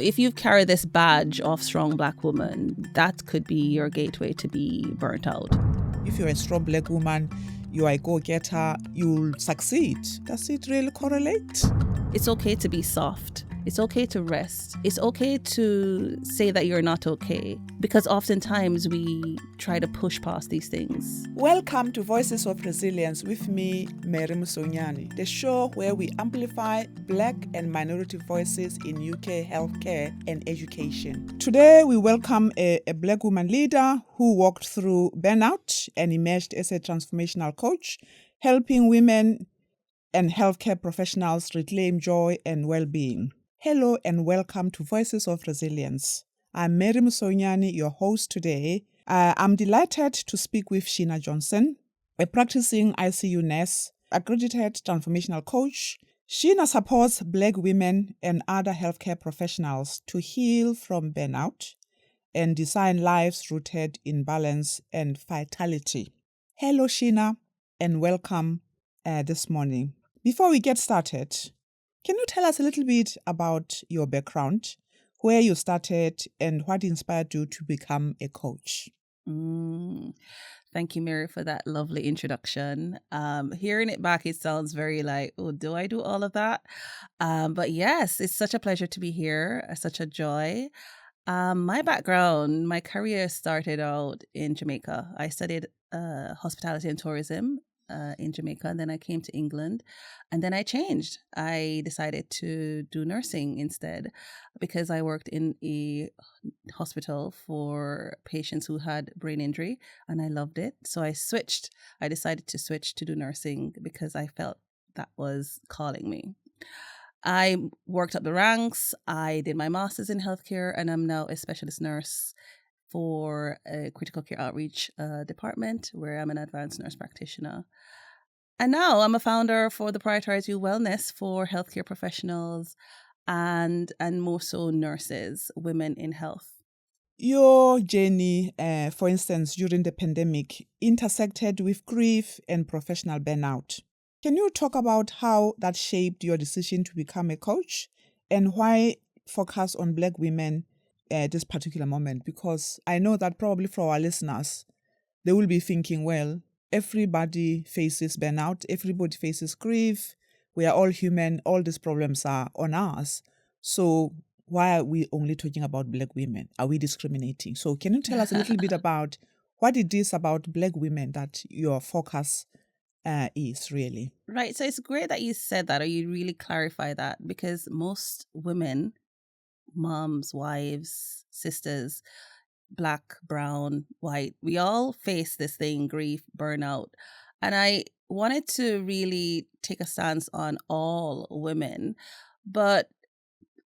If you've carried this badge of strong Black woman, that could be your gateway to be burnt out. If you're a strong Black woman, you are a go-getter, you'll succeed. Does it really correlate? It's okay to be soft. It's okay to rest. It's okay to say that you're not okay, because oftentimes we try to push past these things. Welcome to Voices of Resilience with me, Mary Musonyani, the show where we amplify Black and minority voices in UK healthcare and education. Today, we welcome a Black woman leader who walked through burnout and emerged as a transformational coach, helping women and healthcare professionals reclaim joy and well-being. Hello and welcome to Voices of Resilience. I'm Mary Musonyani, your host today. I'm delighted to speak with Sheena Johnson, a practicing ICU nurse, accredited transformational coach. Sheena supports Black women and other healthcare professionals to heal from burnout and design lives rooted in balance and vitality. Hello, Sheena, and welcome this morning. Before we get started, can you tell us a little bit about your background, where you started, and what inspired you to become a coach? Thank you, Mary, for that lovely introduction. Hearing it back, it sounds very like, oh, do I do all of that? But yes, it's such a pleasure to be here. Such a joy. My background, my career started out in Jamaica. I studied hospitality and tourism in Jamaica, and then I came to England, and then I changed. I decided to do nursing instead because I worked in a hospital for patients who had brain injury, and I loved it. So I decided to switch to do nursing because I felt that was calling me. I worked up the ranks. I did my master's in healthcare, and I'm now a specialist nurse for a critical care outreach department where I'm an advanced nurse practitioner. And now I'm a founder for the Prioritized You Wellness for healthcare professionals and more so nurses, women in health. Your journey, for instance, during the pandemic, intersected with grief and professional burnout. Can you talk about how that shaped your decision to become a coach and why focus on Black women at this particular moment? Because I know that probably for our listeners, they will be thinking, well, everybody faces burnout, everybody faces grief, we are all human, all these problems are on us. So why are we only talking about Black women? Are we discriminating? So can you tell us a little bit about what it is about Black women that your focus is really? Right. So it's great that you said that, or you really clarify that, because most women, moms, wives, sisters, Black, brown, white, we all face this thing, grief, burnout. And I wanted to really take a stance on all women. But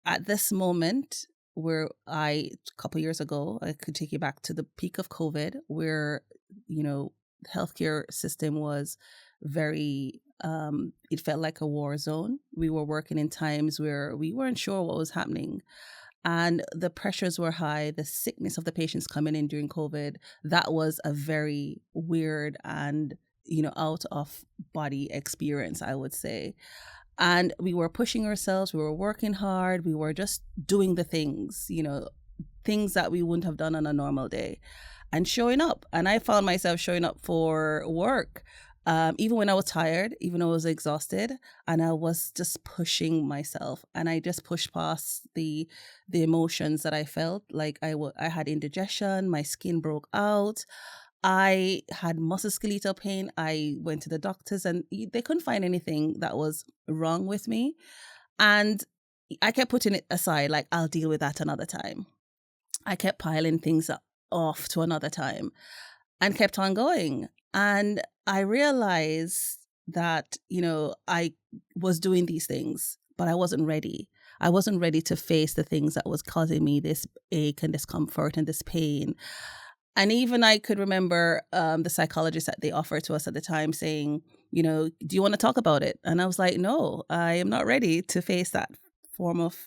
at this moment, a couple years ago, I could take you back to the peak of COVID, where, the healthcare system was very, it felt like a war zone. We were working in times where we weren't sure what was happening. And the pressures were high, the sickness of the patients coming in during COVID, that was a very weird and, out of body experience, I would say. And we were pushing ourselves, we were working hard, we were just doing the things, things that we wouldn't have done on a normal day and showing up. And I found myself showing up for work. Even when I was tired, even though I was exhausted, and I was just pushing myself, and I just pushed past the emotions that I felt. Like I had indigestion, my skin broke out, I had musculoskeletal pain. I went to the doctors, and they couldn't find anything that was wrong with me. And I kept putting it aside, like I'll deal with that another time. I kept piling things off to another time, and kept on going. And I realized that, I was doing these things, but I wasn't ready. I wasn't ready to face the things that was causing me this ache and discomfort and this pain. And even I could remember the psychologist that they offered to us at the time saying, do you want to talk about it? And I was like, no, I am not ready to face that form of,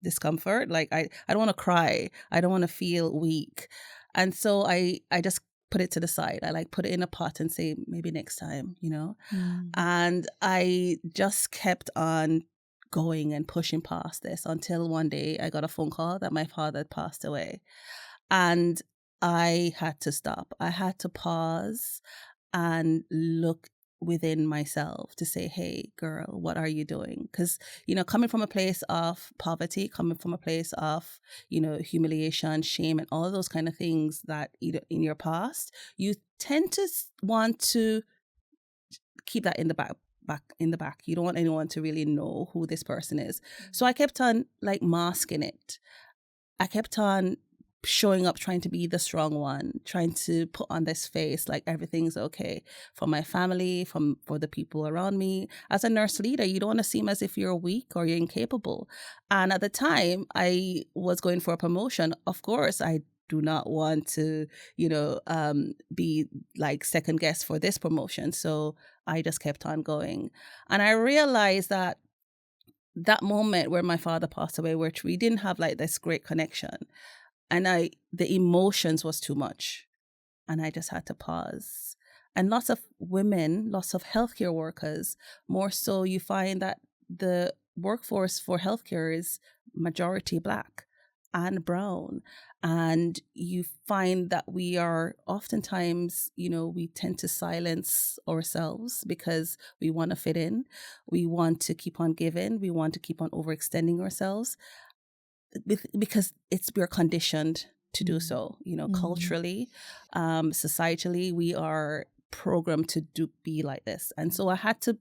discomfort. Like, I don't want to cry. I don't want to feel weak. And so I just put it to the side. I put it in a pot and say, maybe next time, And I just kept on going and pushing past this until one day I got a phone call that my father had passed away. And I had to stop. I had to pause and look within myself to say, hey, girl, what are you doing? Because, coming from a place of poverty, coming from a place of, humiliation, shame, and all of those kind of things that in your past, you tend to want to keep that in the back. You don't want anyone to really know who this person is. So I kept on masking it. I kept on showing up, trying to be the strong one, trying to put on this face like everything's okay for my family, for the people around me. As a nurse leader, you don't want to seem as if you're weak or you're incapable. And at the time, I was going for a promotion. Of course, I do not want to, be second guess for this promotion. So I just kept on going. And I realized that moment where my father passed away, which we didn't have this great connection, and the emotions was too much, and I just had to pause. And lots of women, lots of healthcare workers, more so, you find that the workforce for healthcare is majority Black and brown. And you find that we are oftentimes, we tend to silence ourselves because we want to fit in. We want to keep on giving. We want to keep on overextending ourselves because we're conditioned to do so, culturally, societally, we are programmed to be like this. And so I had to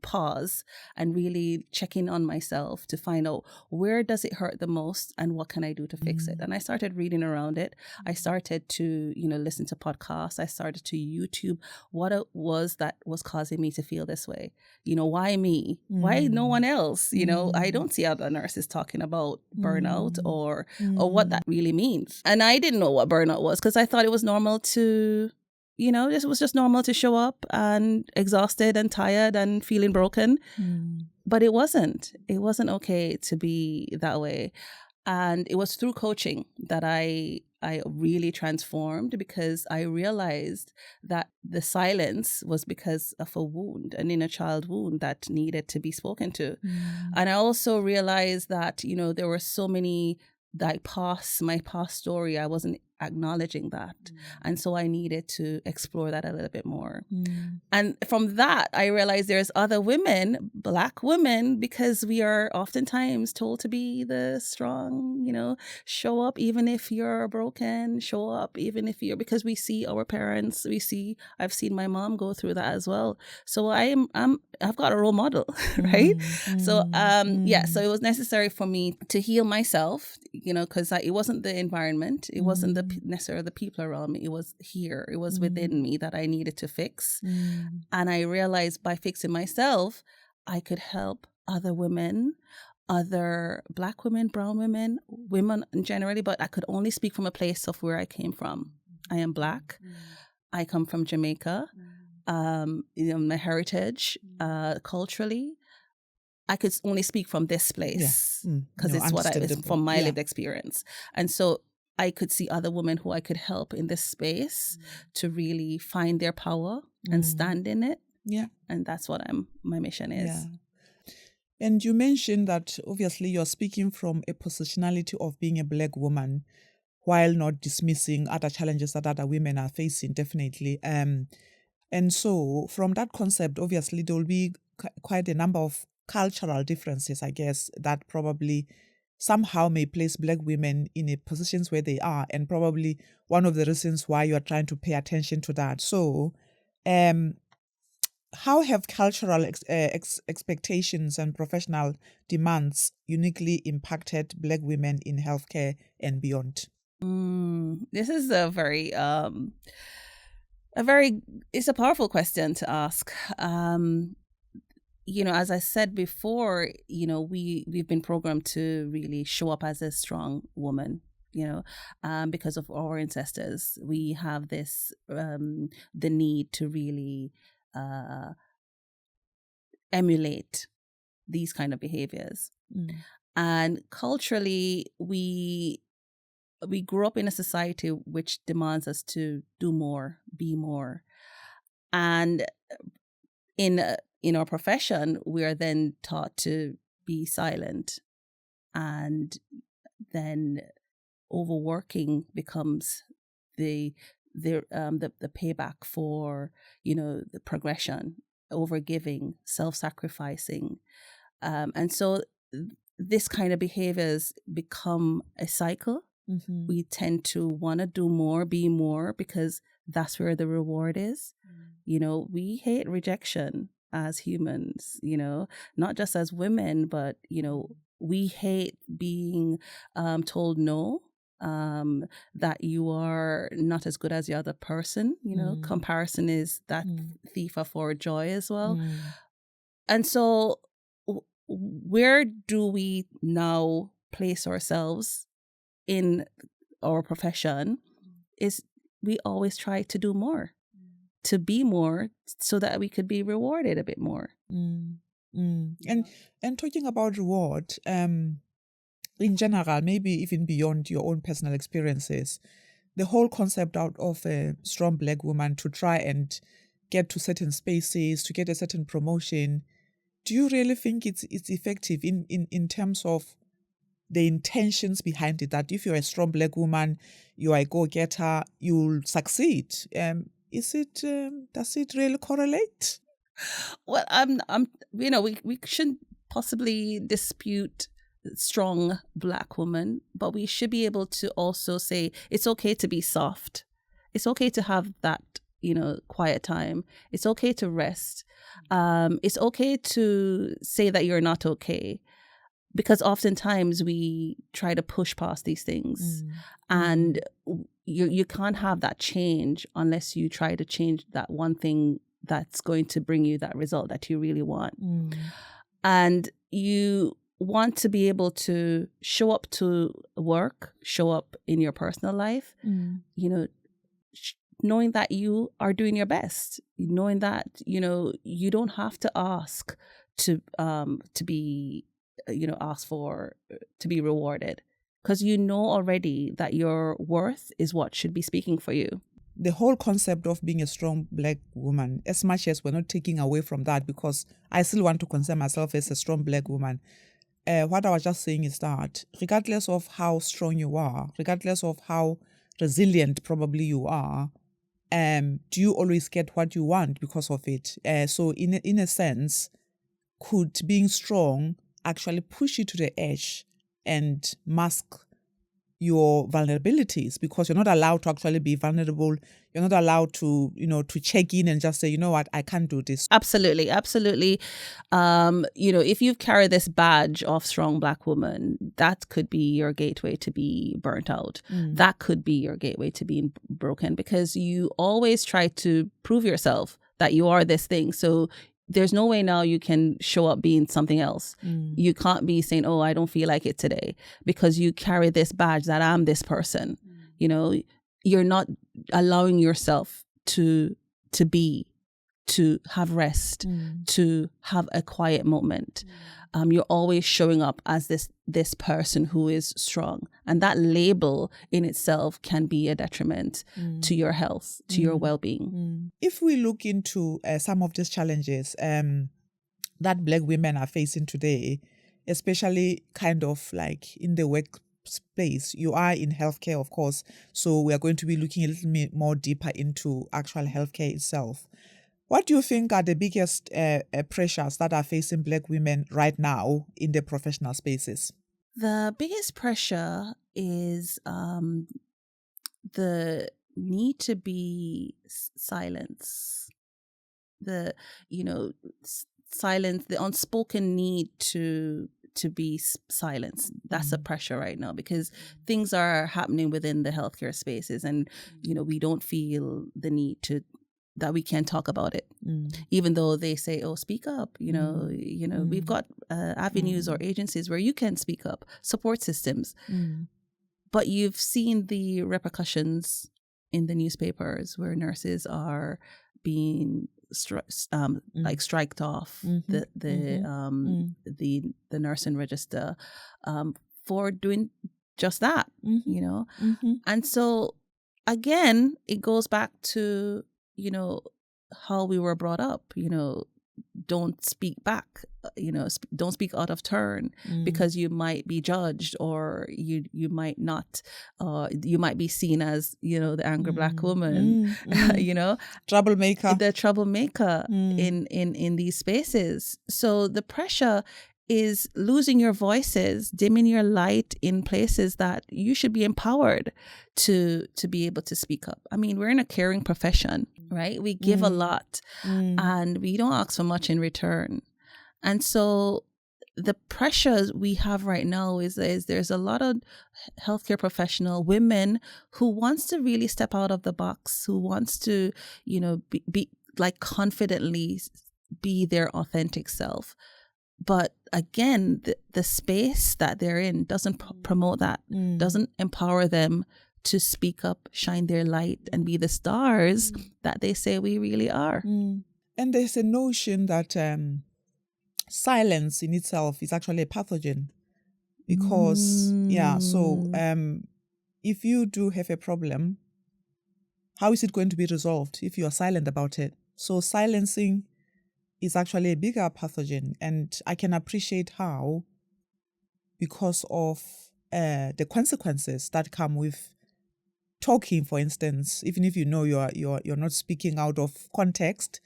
pause and really check in on myself to find out, where does it hurt the most and what can I do to fix it? And I started reading around it. I started to, listen to podcasts. I started to YouTube what it was that was causing me to feel this way. Why me? Why no one else? I don't see other nurses talking about burnout or what that really means. And I didn't know what burnout was because I thought it was normal to, this was just normal to show up and exhausted and tired and feeling broken. But it wasn't. It wasn't okay to be that way. And it was through coaching that I really transformed, because I realized that the silence was because of a wound, an inner child wound that needed to be spoken to. And I also realized that, there were so many my past story, I wasn't acknowledging that. And so I needed to explore that a little bit more. And from that, I realized there's other women, Black women, because we are oftentimes told to be the strong, show up even if you're broken, show up even if because we see our parents, I've seen my mom go through that as well. So I've got a role model, right? So so it was necessary for me to heal myself, because it wasn't the environment, it wasn't necessarily the people around me, it was here, it was within me that I needed to fix. And I realized by fixing myself, I could help other women, other Black women, brown women, women generally, but I could only speak from a place of where I came from. I am Black. I come from Jamaica. My heritage, culturally, I could only speak from this place because it's what it's from my lived experience. And so I could see other women who I could help in this space to really find their power and stand in it. Yeah. And that's what my mission is. Yeah. And you mentioned that obviously you're speaking from a positionality of being a Black woman while not dismissing other challenges that other women are facing, definitely. And so from that concept, obviously there will be quite a number of cultural differences, I guess, that probably somehow may place Black women in a positions where they are, and probably one of the reasons why you are trying to pay attention to that. So how have cultural expectations and professional demands uniquely impacted Black women in healthcare and beyond? This is it's a powerful question to ask. As I said before, we've been programmed to really show up as a strong woman, because of our ancestors. We have this, the need to really emulate these kind of behaviors. And culturally, we grew up in a society which demands us to do more, be more. And in our profession, we are then taught to be silent, and then overworking becomes the payback for, the progression, overgiving, self-sacrificing, and so this kind of behaviors become a cycle. Mm-hmm. We tend to want to do more, be more, because that's where the reward is. We hate rejection as humans, not just as women, but, we hate being told no, that you are not as good as the other person. Comparison is that thief of our joy as well. And so where do we now place ourselves in our profession is we always try to do more, to be more, so that we could be rewarded a bit more. And talking about reward, in general, maybe even beyond your own personal experiences, the whole concept out of a strong Black woman to try and get to certain spaces, to get a certain promotion, do you really think it's effective in terms of the intentions behind it, that if you're a strong Black woman, you are a go-getter, you'll succeed? Does it really correlate? Well, we shouldn't possibly dispute strong Black woman, but we should be able to also say it's okay to be soft. It's okay to have that, quiet time. It's okay to rest. It's okay to say that you're not okay, because oftentimes we try to push past these things, and you can't have that change unless you try to change that one thing that's going to bring you that result that you really want. And you want to be able to show up to work, show up in your personal life, knowing that you are doing your best, knowing that, you don't have to ask to be, asked for, to be rewarded, because you know already that your worth is what should be speaking for you. The whole concept of being a strong Black woman, as much as we're not taking away from that, because I still want to consider myself as a strong Black woman, what I was just saying is that regardless of how strong you are, regardless of how resilient probably you are, do you always get what you want because of it? So in a sense, could being strong actually push you to the edge and mask your vulnerabilities, because you're not allowed to actually be vulnerable. You're not allowed to, to check in and just say, you know what, I can't do this. Absolutely. If you've carried this badge of strong Black woman, that could be your gateway to be burnt out. That could be your gateway to being broken, because you always try to prove yourself that you are this thing. So there's no way now you can show up being something else. You can't be saying, oh, I don't feel like it today, because you carry this badge that I'm this person. You're not allowing yourself to be, to have rest, to have a quiet moment. You're always showing up as this person who is strong. And that label in itself can be a detriment to your health, to your well-being. If we look into some of these challenges that Black women are facing today, especially kind of like in the workplace, you are in healthcare, of course. So we are going to be looking a little bit more deeper into actual healthcare itself. What do you think are the biggest pressures that are facing Black women right now in the professional spaces? The biggest pressure is the need to be silence. Silence, the unspoken need to be silenced. That's a pressure right now, because things are happening within the healthcare spaces, and we don't feel the need that we can talk about it, even though they say, oh, speak up. We've got avenues or agencies where you can speak up, support systems. But you've seen the repercussions in the newspapers where nurses are being striked off the nursing register for doing just that. And so again, it goes back to how we were brought up. don't speak back, don't speak out of turn, because you might be judged, or you might not, you might be seen as, the angry Black woman, Troublemaker. the troublemaker in these spaces. So the pressure is losing your voices, dimming your light in places that you should be empowered to be able to speak up. I mean, we're in a caring profession, right? We give a lot and we don't ask for much in return. And so the pressures we have right now is there's a lot of healthcare professional women who wants to really step out of the box, who wants to, be like confidently be their authentic self. But again, the space that they're in doesn't promote that, doesn't empower them to speak up, shine their light, and be the stars that they say we really are. And there's a notion that silence in itself is actually a pathogen. Because, if you do have a problem, how is it going to be resolved if you are silent about it? So silencing is actually a bigger pathogen. And I can appreciate how, because of the consequences that come with talking, for instance, even if you're not speaking out of context,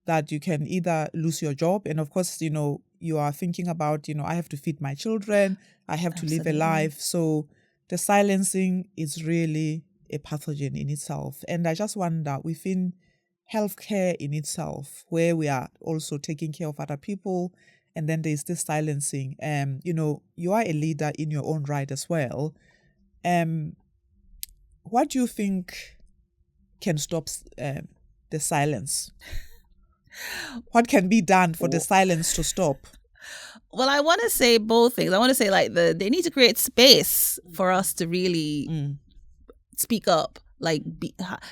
that you can either lose your job, and of course, you are thinking about, I have to feed my children, I have to live a life. So the silencing is really a pathogen in itself. And I just wonder, within healthcare in itself, where we are also taking care of other people, and then there's this silencing, you are a leader in your own right as well. What do you think can stop the silence? What can be done for the silence to stop? Well, I want to say both things. I want to say, like, they need to create space for us to really speak up, like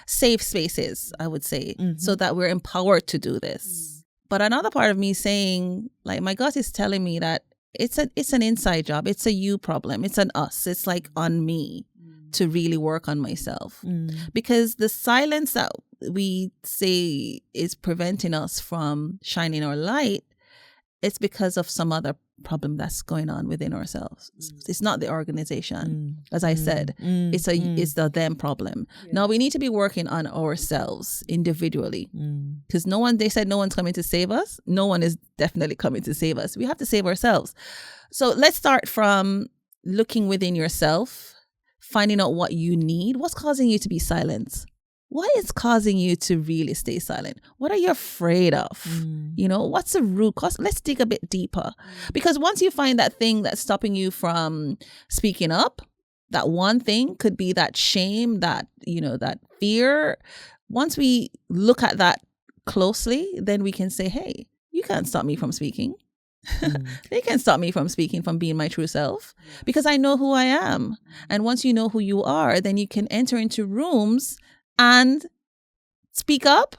safe spaces, I would say, so that we're empowered to do this. But another part of me saying, like, my gut is telling me that it's an inside job. It's a you problem. It's an us. It's like on me to really work on myself. Because the silence that we say is preventing us from shining our light, it's because of some other problem that's going on within ourselves. It's not the organization. As I said, it's the them problem. Now we need to be working on ourselves individually, because they said no one's coming to save us. No one is definitely coming to save us. We have to save ourselves. So let's start from looking within yourself, finding out what you need. What's causing you to be silent? What is causing you to really stay silent? What are you afraid of? What's the root cause? Let's dig a bit deeper. Because once you find that thing that's stopping you from speaking up, that one thing could be that shame, that fear. Once we look at that closely, then we can say, hey, you can't stop me from speaking. They can't stop me from speaking, from being my true self, because I know who I am. And once you know who you are, then you can enter into rooms and speak up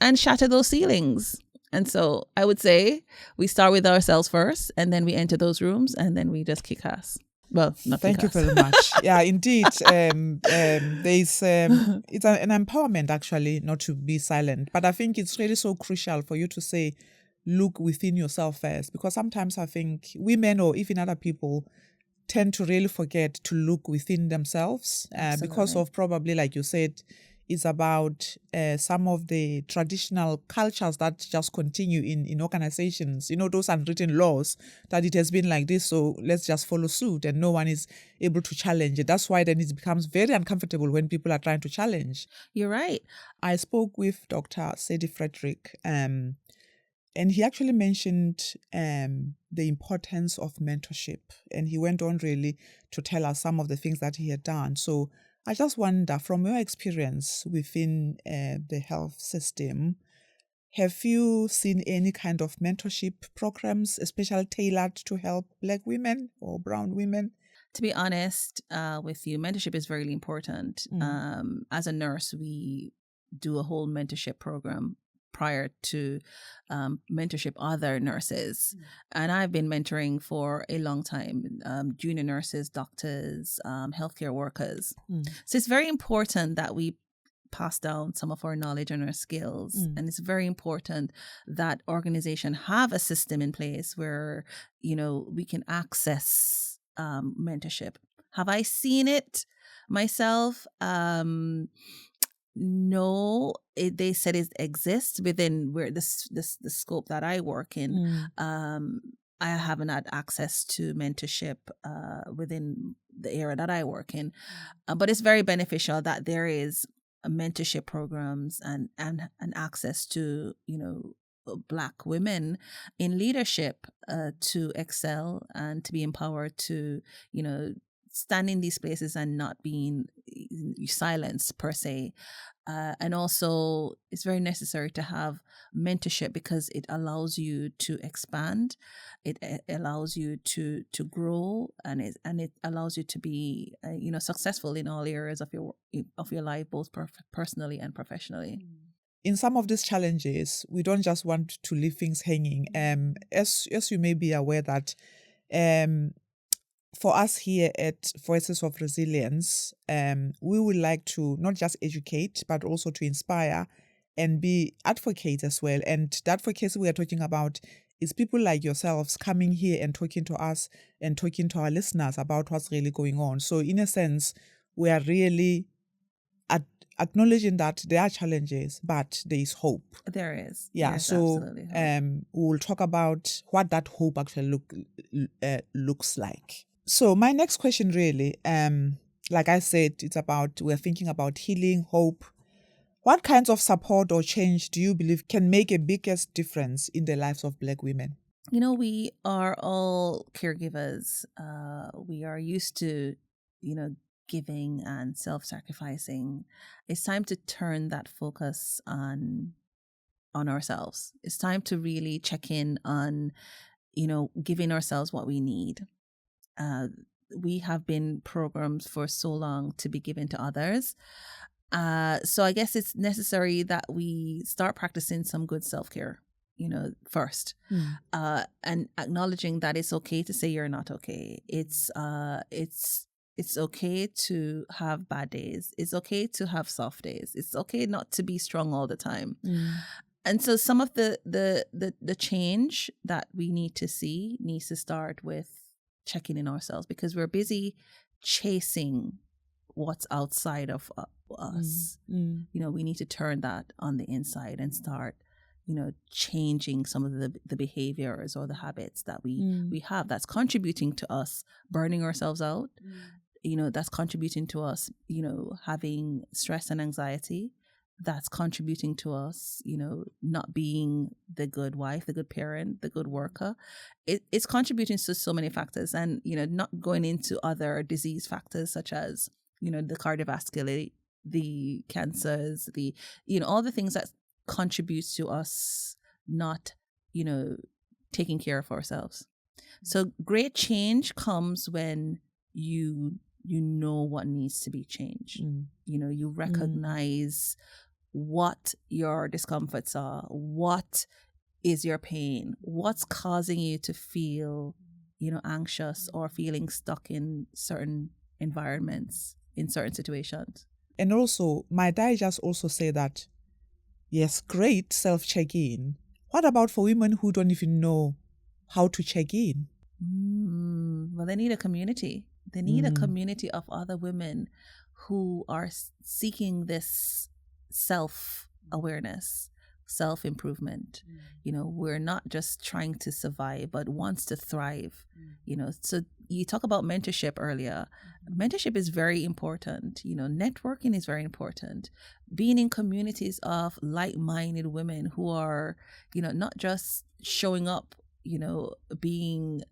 and shatter those ceilings. And so I would say we start with ourselves first, and then we enter those rooms, and then we just kick ass. Well, not Thank you very much. Yeah, indeed. It's an empowerment, actually, not to be silent. But I think it's really so crucial for you to say, look within yourself first, because sometimes I think women, or even other people, tend to really forget to look within themselves because of, probably, like you said, it's about some of the traditional cultures that just continue in organizations, those unwritten laws that it has been like this, so let's just follow suit, and no one is able to challenge it. That's why then it becomes very uncomfortable when people are trying to challenge. You're right. I spoke with Dr. Sadie Frederick, and he actually mentioned the importance of mentorship. And he went on really to tell us some of the things that he had done. So I just wonder, from your experience within the health system, have you seen any kind of mentorship programs, especially tailored to help Black women or brown women? To be honest with you, mentorship is very important. As a nurse, we do a whole mentorship program prior to mentorship other nurses. And I've been mentoring for a long time, junior nurses, doctors, healthcare workers. So it's very important that we pass down some of our knowledge and our skills. And it's very important that organization have a system in place where, we can access mentorship. Have I seen it myself? No, they said it exists within where the scope that I work in. I haven't had access to mentorship within the area that I work in, but it's very beneficial that there is mentorship programs and access to Black women in leadership to excel and to be empowered to stand in these places and not being silenced per se. And also, it's very necessary to have mentorship because it allows you to expand, it allows you to grow, and it allows you to be successful in all areas of your life, both personally and professionally. In some of these challenges, we don't just want to leave things hanging. As you may be aware that for us here at Voices of Resilience, we would like to not just educate, but also to inspire and be advocates as well. And the advocacy we are talking about is people like yourselves coming here and talking to us and talking to our listeners about what's really going on. So in a sense, we are really acknowledging that there are challenges, but there is hope. There is. Yeah, There's so absolutely hope. we'll talk about what that hope actually looks like. So my next question really, like I said, it's about, we're thinking about healing, hope. What kinds of support or change do you believe can make a biggest difference in the lives of Black women? We are all caregivers. We are used to, giving and self-sacrificing. It's time to turn that focus on ourselves. It's time to really check in on, giving ourselves what we need. We have been programmed for so long to be given to others. So I guess it's necessary that we start practicing some good self-care, first, and acknowledging that it's okay to say you're not okay. It's okay to have bad days. It's okay to have soft days. It's okay not to be strong all the time. And so some of the change that we need to see needs to start with checking in ourselves, because we're busy chasing what's outside of us. We need to turn that on the inside and start changing some of the behaviors or the habits that we have that's contributing to us burning ourselves out. That's contributing to us having stress and anxiety. That's contributing to us not being the good wife, the good parent, the good worker. It's contributing to so many factors, and not going into other disease factors such as the cardiovascular, the cancers, the all the things that contributes to us not taking care of ourselves. So great change comes when you know what needs to be changed. You recognize what your discomforts are, what is your pain, what's causing you to feel anxious or feeling stuck in certain environments, in certain situations. And also, my dad just also say that, yes, great self-check-in. What about for women who don't even know how to check in? Well, they need a community. They need a community of other women who are seeking this self-awareness, self-improvement. We're not just trying to survive, but wants to thrive. So you talk about mentorship earlier. Mentorship is very important. Networking is very important. Being in communities of like-minded women who are, not just showing up, being,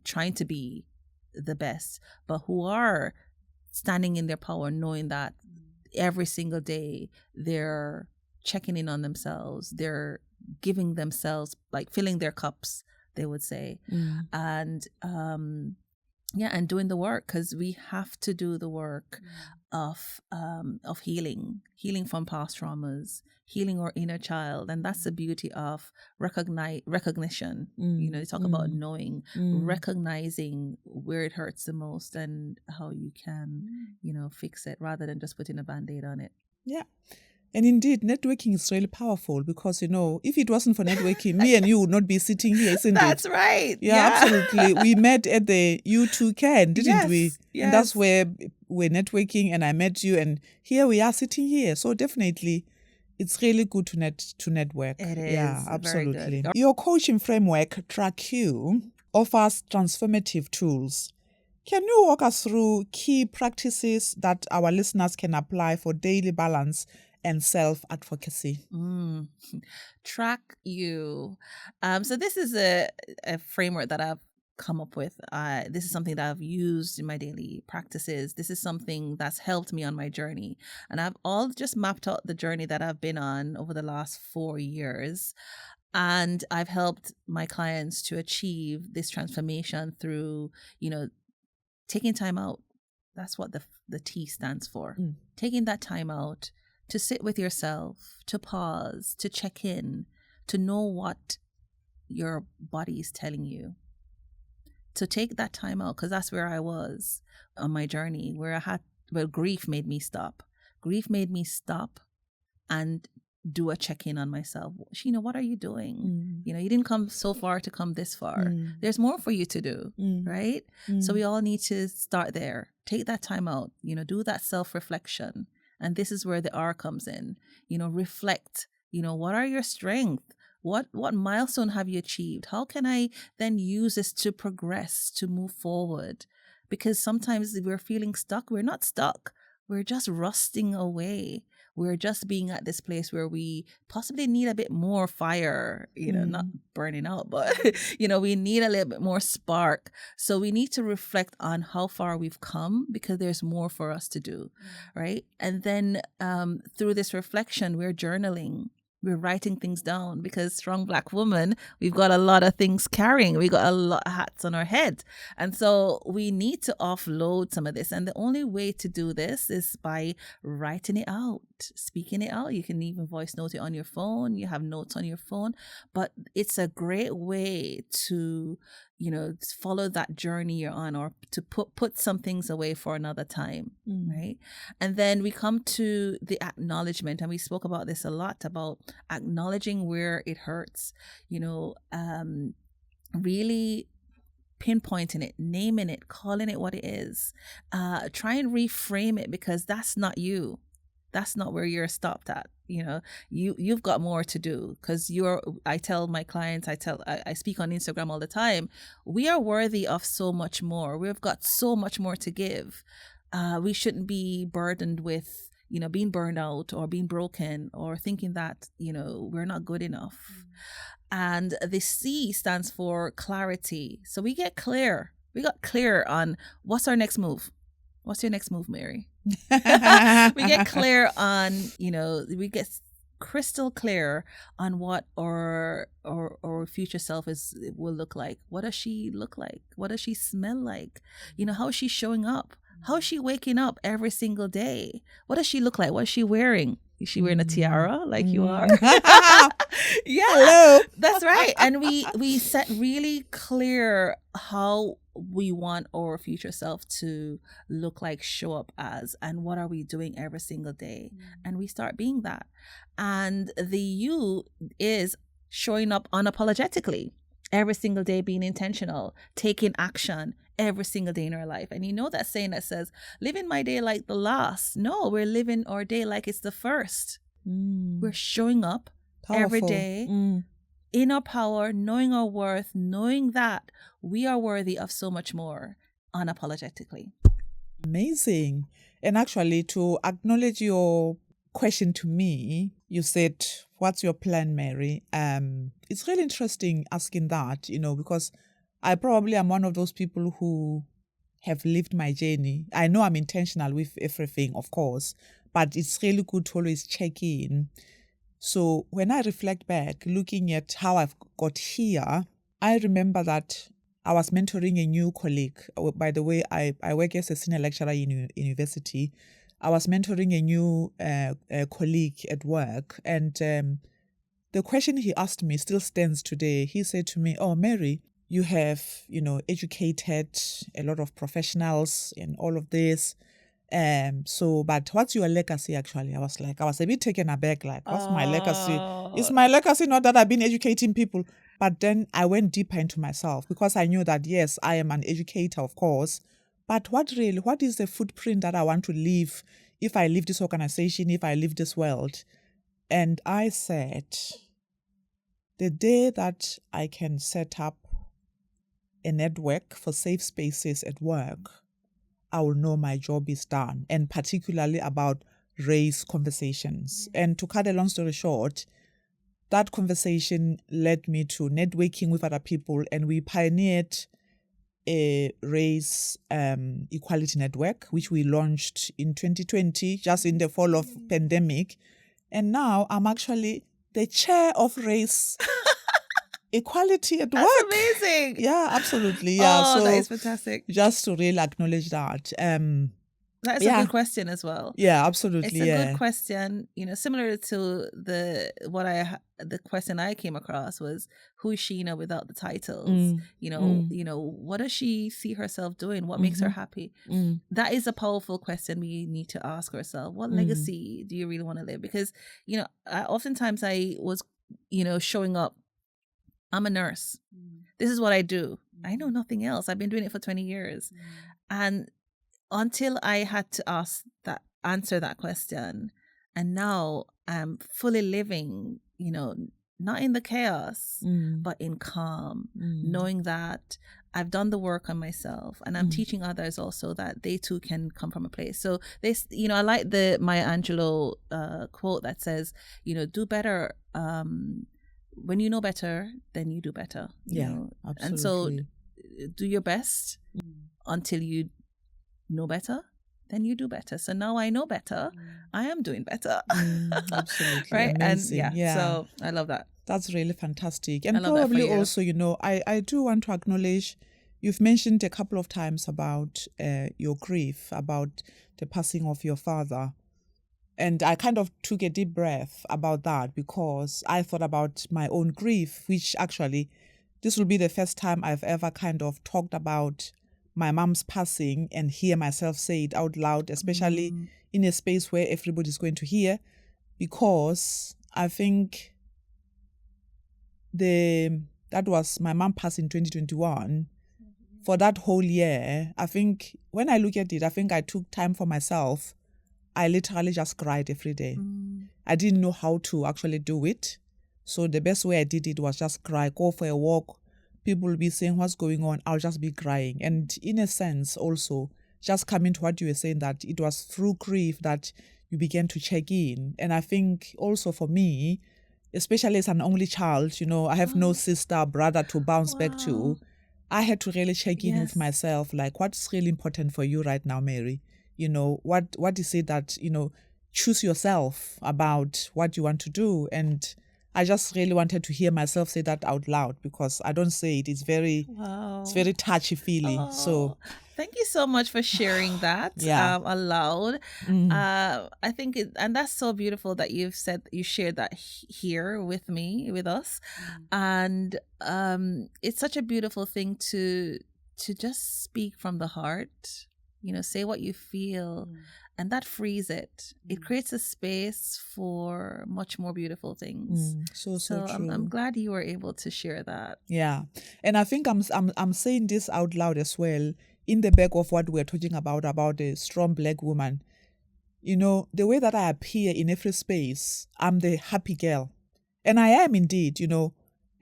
trying to be the best, but who are standing in their power, knowing that every single day they're checking in on themselves, they're giving themselves, like filling their cups, they would say, and and doing the work, because we have to do the work of healing from past traumas, healing our inner child. And that's the beauty of recognition. You talk about knowing, recognizing where it hurts the most and how you can fix it rather than just putting a band-aid on it. Yeah. And indeed, networking is really powerful because, if it wasn't for networking, me and you would not be sitting here, isn't That's it? right. Yeah, absolutely. We met at the U2 didn't we? Yes. And that's where we're networking and I met you and here we are sitting here. So definitely it's really good to network. It Yeah, is very absolutely. good. Your coaching framework, Track You, offers transformative tools. Can you walk us through key practices that our listeners can apply for daily balance and self-advocacy? Track You. So this is a framework that I've come up with. This is something that I've used in my daily practices. This is something that's helped me on my journey. And I've all just mapped out the journey that I've been on over the last 4 years. And I've helped my clients to achieve this transformation through, taking time out. That's what the T stands for. Taking that time out to sit with yourself, to pause, to check in, to know what your body is telling you. To take that time out, because that's where I was on my journey, where grief made me stop. Grief made me stop and do a check-in on myself. Sheena, what are you doing? You didn't come so far to come this far. There's more for you to do, right? So we all need to start there. Take that time out, do that self-reflection. And this is where the R comes in. Reflect, what are your strengths? What milestone have you achieved? How can I then use this to progress, to move forward? Because sometimes we're feeling stuck. We're not stuck. We're just rusting away. We're just being at this place where we possibly need a bit more fire, not burning out, but, we need a little bit more spark. So we need to reflect on how far we've come because there's more for us to do, right? And then through this reflection, we're journaling. We're writing things down because strong Black woman, we've got a lot of things carrying. We got a lot of hats on our head. And so we need to offload some of this. And the only way to do this is by writing it out, speaking it out. You can even voice note it on your phone. You have notes on your phone. But it's a great way to, follow that journey you're on or to put some things away for another time, right? And then we come to the acknowledgement. And we spoke about this a lot, about acknowledging where it hurts, really pinpointing it, naming it, calling it what it is. Try and reframe it because that's not you. That's not where you're stopped at. You've got more to do because I tell my clients, I speak on Instagram all the time. We are worthy of so much more. We've got so much more to give. We shouldn't be burdened with, being burned out or being broken or thinking that, we're not good enough. And the C stands for clarity. So we get clear. We got clear on what's our next move. What's your next move, Mary? We get clear on, we get crystal clear on what our future self will look like. What does she look like? What does she smell like? How is she showing up? How is she waking up every single day? What does she look like? What is she wearing? Is she wearing a tiara like you are? Yeah, hello. That's right. And we set really clear how we want our future self to look like, show up as, and what are we doing every single day. And we start being that. And the U is showing up unapologetically every single day, being intentional, taking action every single day in our life. And that saying that says, living my day like the last. No, we're living our day like it's the first. We're showing up every day in our power, knowing our worth, knowing that we are worthy of so much more unapologetically. Amazing. And actually, to acknowledge your question to me, you said, what's your plan, Mary? It's really interesting asking that, because I probably am one of those people who have lived my journey. I know I'm intentional with everything, of course, but it's really good to always check in. So when I reflect back, looking at how I've got here, I remember that I was mentoring a new colleague. By the way, I work as a senior lecturer in university. I was mentoring a new colleague at work. And the question he asked me still stands today. He said to me, "Oh, Mary, you have, educated a lot of professionals in all of this. But what's your legacy actually? I was a bit taken aback, like, what's my legacy? Oh. Is my legacy not that I've been educating people? But then I went deeper into myself because I knew that, yes, I am an educator, of course. But what is the footprint that I want to leave if I leave this organization, if I leave this world? And I said, the day that I can set up a network for safe spaces at work, I will know my job is done, and particularly about race conversations. And to cut a long story short, that conversation led me to networking with other people, and we pioneered a race equality network, which we launched in 2020, just in the fall of pandemic. And now I'm actually the chair of race equality at work. That's amazing. Yeah, absolutely. Yeah. Oh, so that is fantastic. Just to really acknowledge that. That is a good question as well. Yeah, absolutely. It's a good question. Similar to the question I came across was, who is Sheena without the titles? What does she see herself doing? What makes her happy? That is a powerful question we need to ask ourselves. What legacy do you really want to live? Because, oftentimes I was, showing up. I'm a nurse. This is what I do. I know nothing else. I've been doing it for 20 years. And until I had to answer that question, and now I'm fully living, not in the chaos, but in calm, knowing that I've done the work on myself, and I'm teaching others also that they too can come from a place. So this, I like the Maya Angelou quote that says, do better. When you know better, then you do better. Absolutely. And so do your best until you know better, then you do better. So now I know better, I am doing better. Absolutely. Right? Amazing. And so I love that. That's really fantastic. And probably also, I do want to acknowledge, you've mentioned a couple of times about your grief, about the passing of your father. And I kind of took a deep breath about that because I thought about my own grief, which actually, this will be the first time I've ever kind of talked about my mom's passing and hear myself say it out loud, especially in a space where everybody's going to hear, because I think that was my mom passed in 2021. For that whole year, I think when I look at it, I think I took time for myself. I literally just cried every day. I didn't know how to actually do it. So the best way I did it was just cry, go for a walk. People will be saying, what's going on? I'll just be crying. And in a sense, also, just coming to what you were saying, that it was through grief that you began to check in. And I think also for me, especially as an only child, I have no sister or brother to bounce back to. I had to really check in with myself, like, what's really important for you right now, Mary? What is it that, choose yourself about what you want to do. And I just really wanted to hear myself say that out loud, because I don't say it. It's very touchy-feely. Oh, so thank you so much for sharing that aloud. I think and that's so beautiful that you shared that here with us. And it's such a beautiful thing to just speak from the heart. Say what you feel, and that frees it. It creates a space for much more beautiful things. So true. I'm glad you were able to share that. Yeah, and I think I'm saying this out loud as well, in the back of what we're talking about a strong Black woman. The way that I appear in every space, I'm the happy girl, and I am indeed.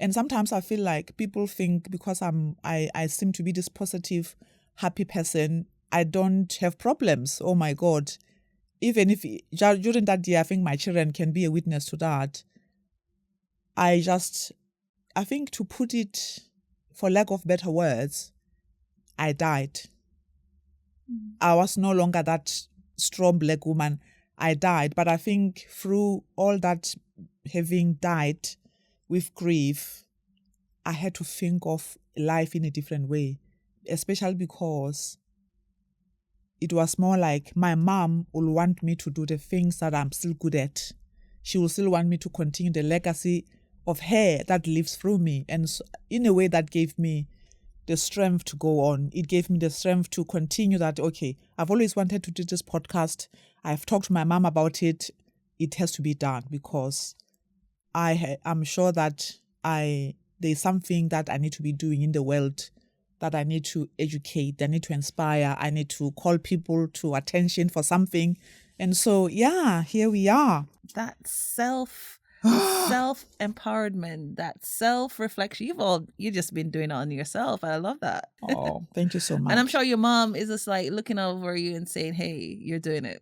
And sometimes I feel like people think because I seem to be this positive, happy person, I don't have problems. Oh my God. Even if during that year, I think my children can be a witness to that. I think, to put it, for lack of better words, I died. I was no longer that strong Black woman. I died. But I think through all that, having died with grief, I had to think of life in a different way, especially because it was more like my mom will want me to do the things that I'm still good at. She will still want me to continue the legacy of her that lives through me. And so, in a way, that gave me the strength to go on. It gave me the strength to continue that, okay, I've always wanted to do this podcast. I've talked to my mom about it. It has to be done because I'm sure that there's something that I need to be doing in the world, that I need to educate, I need to inspire, I need to call people to attention for something. And so, yeah, here we are. That self-empowerment, that self-reflection, you've just been doing it on yourself. I love that. Oh, thank you so much. And I'm sure your mom is just like looking over you and saying, hey, you're doing it.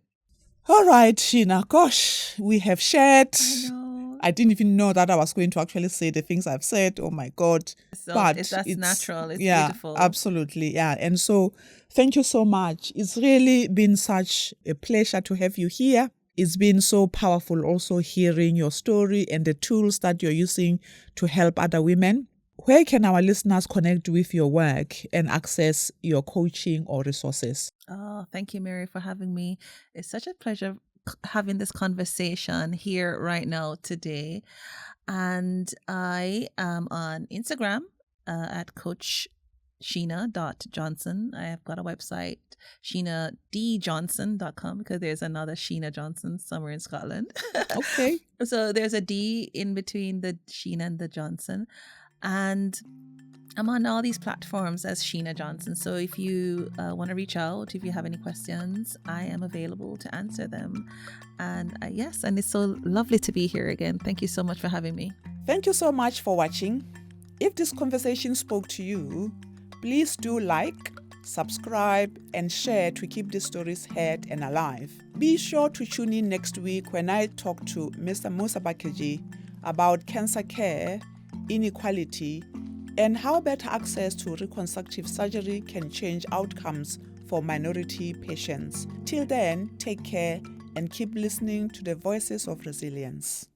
All right, Sheena, gosh, we have shared. I know. I didn't even know that I was going to actually say the things I've said. Oh my God. So But that's natural. It's yeah, beautiful. Absolutely. Yeah. And so thank you so much. It's really been such a pleasure to have you here. It's been so powerful also hearing your story and the tools that you're using to help other women. Where can our listeners connect with your work and access your coaching or resources? Oh, thank you, Mary, for having me. It's such a pleasure having this conversation here right now today. And I am on Instagram at Coach Sheena.Johnson. I have got a website, SheenaDJohnson.com, because there's another Sheena Johnson somewhere in Scotland. Okay. So there's a D in between the Sheena and the Johnson. And I'm on all these platforms as Sheena Johnson. So if you want to reach out, if you have any questions, I am available to answer them. And yes, and it's so lovely to be here again. Thank you so much for having me. Thank you so much for watching. If this conversation spoke to you, please do like, subscribe, and share to keep these stories heard and alive. Be sure to tune in next week when I talk to Mr. Musa Bakeji about cancer care, inequality, and how better access to reconstructive surgery can change outcomes for minority patients. Till then, take care and keep listening to the voices of resilience.